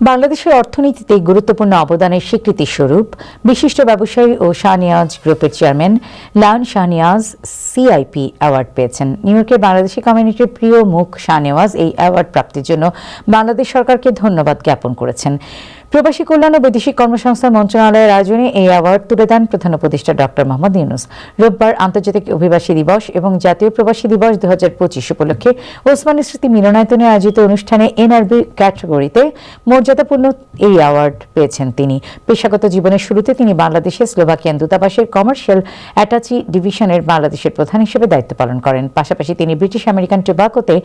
বাংলাদেশের অর্থনীতিতে গুরুত্বপূর্ণ অবদানের স্বীকৃতি স্বরূপ বিশিষ্ট ব্যবসায়ী ও শাহনিয়াজ গ্রুপের chairman lion Shahniaz CIP award পেয়েছেন। নিউ ইয়র্কের বাংলাদেশি কমিউনিটির প্রিয় মুখ শাহনেওয়াজ এই অ্যাওয়ার্ড প্রাপ্তির জন্য বাংলাদেশ সরকারকে ধন্যবাদ জ্ঞাপন করেছেন। প্রবাসী কল্যাণ ও বৈদেশিক কর্মসংস্থান মন্ত্রণালয়ের আয়োজনে এই অ্যাওয়ার্ড তুলে দেন প্রধান উপদেষ্টা ডক্টর মোহাম্মদ ইউনূস। রোববার আন্তর্জাতিক অভিবাসী দিবস এবং জাতীয় প্রবাসী দিবস 2025 উপলক্ষে ওসমানী স্মৃতি মিলনায়তনে আয়োজিত অনুষ্ঠানে এনআরবি ক্যাটাগরিতে মর্যাদাপূর্ণ এই অ্যাওয়ার্ড পেয়েছেন তিনি। পেশাগত জীবনের শুরুতে তিনি বাংলাদেশে স্লোভাকিয়ান দূতাবাসের কমার্শিয়াল অ্যাটাচি ডিভিশনের বাংলাদেশের প্রধান হিসেবে দায়িত্ব পালন করেন। পাশাপাশি তিনি ব্রিটিশ আমেরিকান টোব্যাকোতে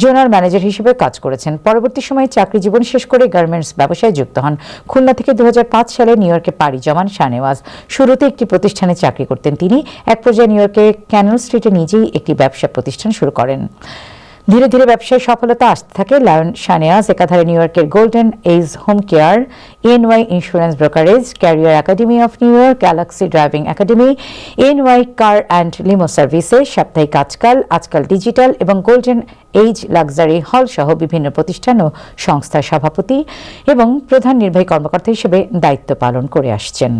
জোনাল ম্যানেজার হিসেবে কাজ করেছেন। পরবর্তী সময়ে চাকরি জীবন শেষ করে গার্মেন্টস ব্যবসায় যুক্ত হন। খুলনা থেকে 2005 সালে নিউ ইয়র্কে পাড়ি জমান শাহনেওয়াজ। শুরুতে একটি প্রতিষ্ঠানে চাকরি করতেন তিনি। এক পর্যায়ে নিউ ইয়র্কের ক্যানেল স্ট্রিটে নিজেই একটি ব্যবসা প্রতিষ্ঠান শুরু করেন। ধীরে ধীরে ব্যবসায় সফলতা আসতে থাকে। লায়ন শাহনেওয়াজ একাধারে নিউ ইয়র্কের Golden Age Home Care, NY Insurance Brokerage, Career Academy of New York, Galaxy Driving Academy, NY Car and Limo Services, সাপ্তাহিক আজকাল ডিজিটাল এবং গোল্ডেন এজ লাক্সারি হল সহ বিভিন্ন প্রতিষ্ঠান ও সংস্থার সভাপতি এবং প্রধান নির্বাহী কর্মকর্তা হিসেবে দায়িত্ব পালন করে আসছেন।